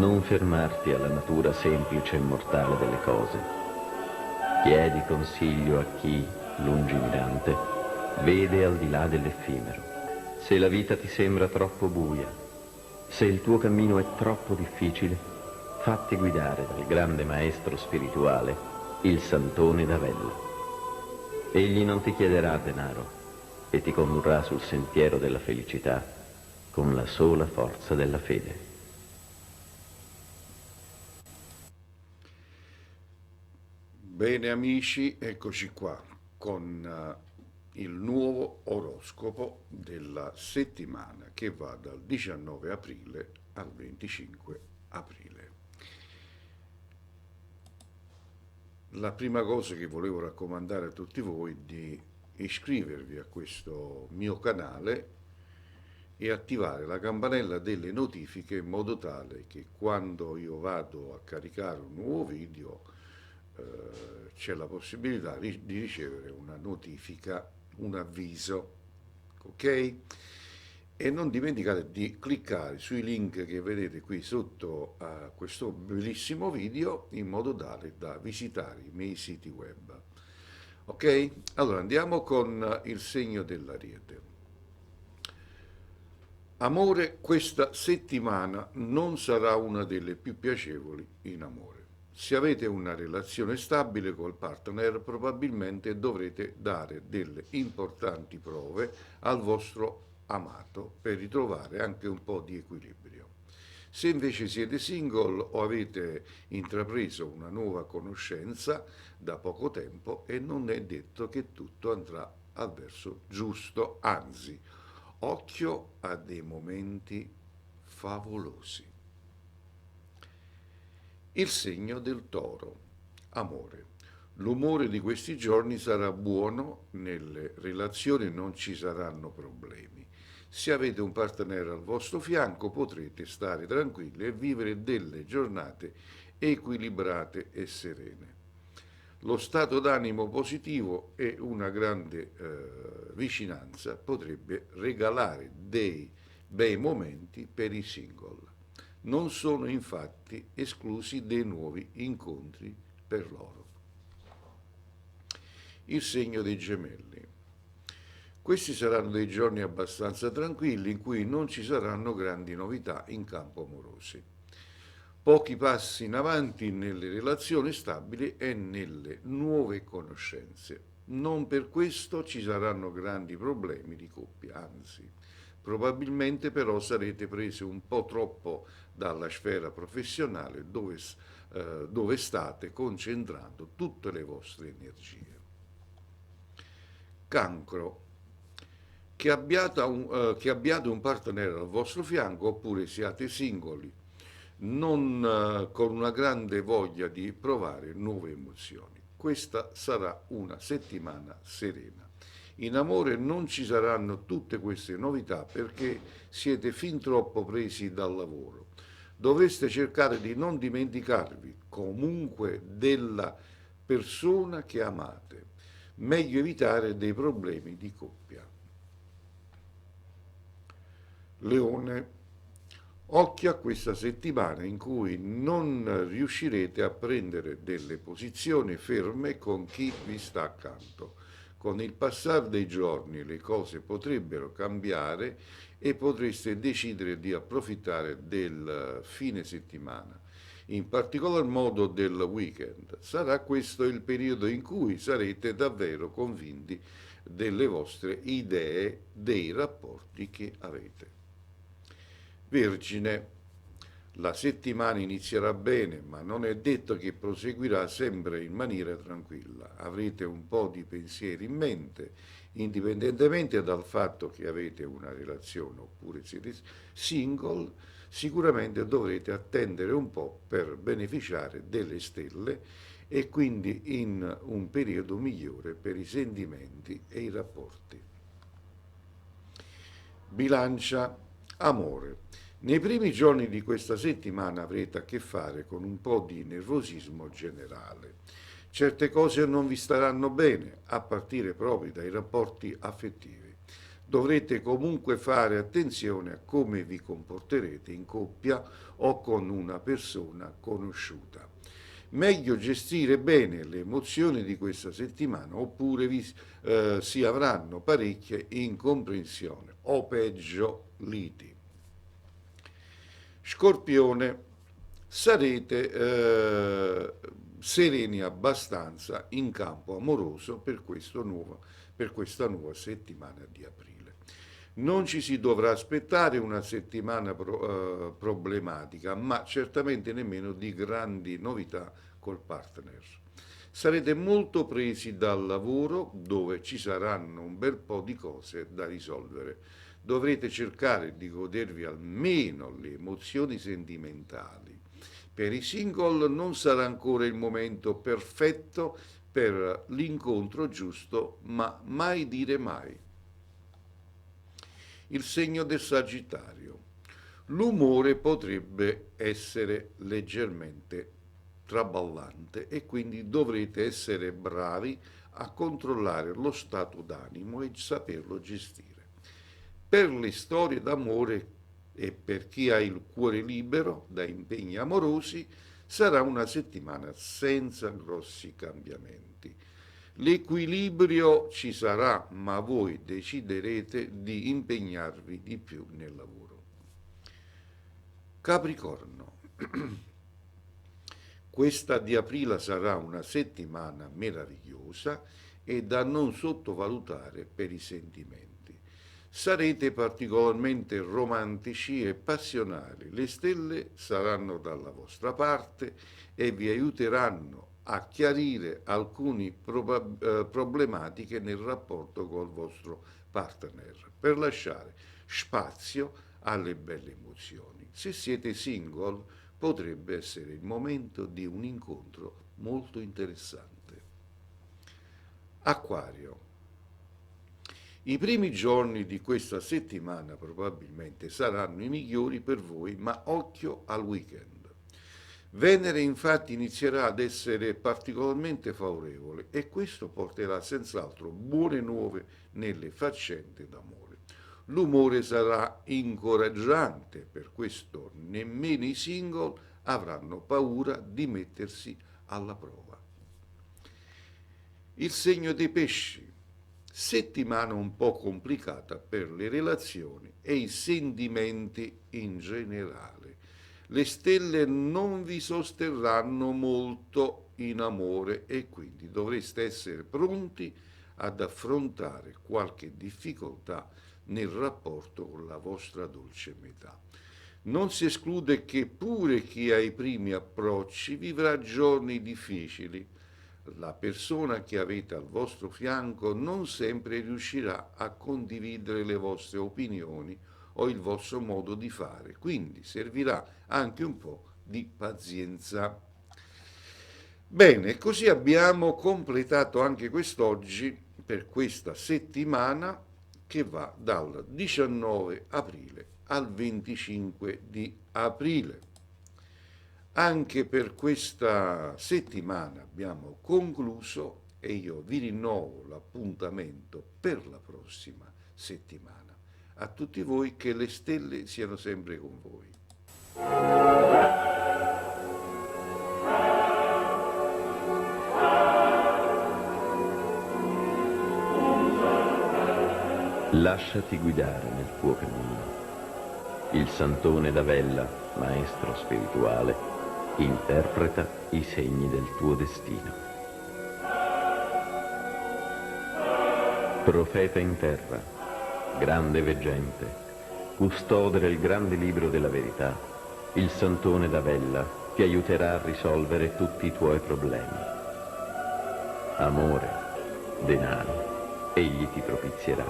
Non fermarti alla natura semplice e mortale delle cose. Chiedi consiglio a chi, lungimirante, vede al di là dell'effimero. Se la vita ti sembra troppo buia, se il tuo cammino è troppo difficile, fatti guidare dal grande maestro spirituale, il Santone d'Avello. Egli non ti chiederà denaro e ti condurrà sul sentiero della felicità con la sola forza della fede. Bene amici, eccoci qua con il nuovo oroscopo della settimana che va dal 19 aprile al 25 aprile. La prima cosa che volevo raccomandare a tutti voi è di iscrivervi a questo mio canale e attivare la campanella delle notifiche in modo tale che quando io vado a caricare un nuovo video c'è la possibilità di ricevere una notifica, un avviso, ok? E non dimenticate di cliccare sui link che vedete qui sotto a questo bellissimo video in modo tale da visitare i miei siti web. Ok? Allora andiamo con il segno dell'Ariete. Amore, questa settimana non sarà una delle più piacevoli in amore. Se avete una relazione stabile col partner, probabilmente dovrete dare delle importanti prove al vostro amato per ritrovare anche un po' di equilibrio. Se invece siete single o avete intrapreso una nuova conoscenza da poco tempo, e non è detto che tutto andrà al verso giusto, anzi, occhio a dei momenti favolosi. Il segno del Toro. Amore. L'umore di questi giorni sarà buono, nelle relazioni non ci saranno problemi. Se avete un partner al vostro fianco potrete stare tranquilli e vivere delle giornate equilibrate e serene. Lo stato d'animo positivo e una grande vicinanza potrebbe regalare dei bei momenti per i single. Non sono infatti esclusi dei nuovi incontri per loro. Il segno dei Gemelli. Questi saranno dei giorni abbastanza tranquilli in cui non ci saranno grandi novità in campo amorosi. Pochi passi in avanti nelle relazioni stabili e nelle nuove conoscenze. Non per questo ci saranno grandi problemi di coppia, anzi. Probabilmente però sarete presi un po' troppo dalla sfera professionale dove state concentrando tutte le vostre energie. Cancro. Che abbiate un partner al vostro fianco oppure siate singoli, non con una grande voglia di provare nuove emozioni. Questa sarà una settimana serena. In amore non ci saranno tutte queste novità perché siete fin troppo presi dal lavoro. Dovreste cercare di non dimenticarvi comunque della persona che amate. Meglio evitare dei problemi di coppia. Leone. Occhio a questa settimana in cui non riuscirete a prendere delle posizioni ferme con chi vi sta accanto. Con il passare dei giorni le cose potrebbero cambiare e potreste decidere di approfittare del fine settimana, in particolar modo del weekend. Sarà questo il periodo in cui sarete davvero convinti delle vostre idee, dei rapporti che avete. Vergine, la settimana inizierà bene, ma non è detto che proseguirà sempre in maniera tranquilla. Avrete un po' di pensieri in mente, indipendentemente dal fatto che avete una relazione oppure siete single, sicuramente dovrete attendere un po' per beneficiare delle stelle e quindi in un periodo migliore per i sentimenti e i rapporti. Bilancia, amore. Nei primi giorni di questa settimana avrete a che fare con un po' di nervosismo generale. Certe cose non vi staranno bene, a partire proprio dai rapporti affettivi. Dovrete comunque fare attenzione a come vi comporterete in coppia o con una persona conosciuta. Meglio gestire bene le emozioni di questa settimana oppure si avranno parecchie incomprensioni o peggio liti. Scorpione, sarete sereni abbastanza in campo amoroso per questa nuova settimana di aprile. Non ci si dovrà aspettare una settimana problematica, ma certamente nemmeno di grandi novità col partner. Sarete molto presi dal lavoro, dove ci saranno un bel po' di cose da risolvere. Dovrete cercare di godervi almeno le emozioni sentimentali. Per i single non sarà ancora il momento perfetto per l'incontro giusto, ma mai dire mai. Il segno del Sagittario. L'umore potrebbe essere leggermente traballante e quindi dovrete essere bravi a controllare lo stato d'animo e saperlo gestire. Per le storie d'amore e per chi ha il cuore libero da impegni amorosi sarà una settimana senza grossi cambiamenti. L'equilibrio ci sarà, ma voi deciderete di impegnarvi di più nel lavoro. Capricorno. Questa di aprile sarà una settimana meravigliosa e da non sottovalutare per i sentimenti. Sarete particolarmente romantici e passionali. Le stelle saranno dalla vostra parte e vi aiuteranno a chiarire alcune problematiche nel rapporto col vostro partner per lasciare spazio alle belle emozioni. Se siete single, potrebbe essere il momento di un incontro molto interessante. Acquario. I primi giorni di questa settimana probabilmente saranno i migliori per voi, ma occhio al weekend. Venere infatti inizierà ad essere particolarmente favorevole e questo porterà senz'altro buone nuove nelle faccende d'amore. L'umore sarà incoraggiante, per questo nemmeno i single avranno paura di mettersi alla prova. Il segno dei pesci. Settimana un po' complicata per le relazioni e i sentimenti in generale. Le stelle non vi sosterranno molto in amore e quindi dovreste essere pronti ad affrontare qualche difficoltà nel rapporto con la vostra dolce metà. Non si esclude che pure chi ha i primi approcci vivrà giorni difficili. La persona che avete al vostro fianco non sempre riuscirà a condividere le vostre opinioni o il vostro modo di fare, quindi servirà anche un po' di pazienza. Bene, così abbiamo completato anche quest'oggi per questa settimana che va dal 19 aprile al 25 di aprile. Anche per questa settimana abbiamo concluso e io vi rinnovo l'appuntamento per la prossima settimana. A tutti voi, che le stelle siano sempre con voi. Lasciati guidare nel tuo cammino. Il Santone d'Avella, maestro spirituale, interpreta i segni del tuo destino. Profeta in terra, grande veggente, custode del grande libro della verità, il Santone d'Avella ti aiuterà a risolvere tutti i tuoi problemi. Amore, denaro, egli ti propizierà,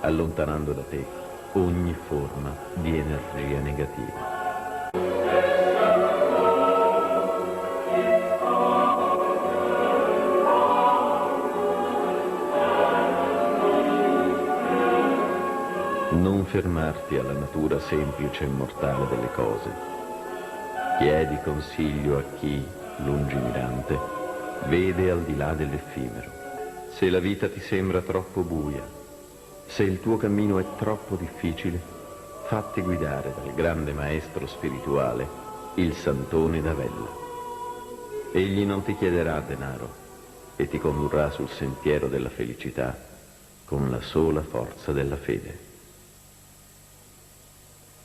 allontanando da te ogni forma di energia negativa. Non fermarti alla natura semplice e mortale delle cose. Chiedi consiglio a chi, lungimirante, vede al di là dell'effimero. Se la vita ti sembra troppo buia, Se il tuo cammino è troppo difficile, fatti guidare dal grande maestro spirituale, il Santone d'Avella. Egli non ti chiederà denaro e ti condurrà sul sentiero della felicità con la sola forza della fede.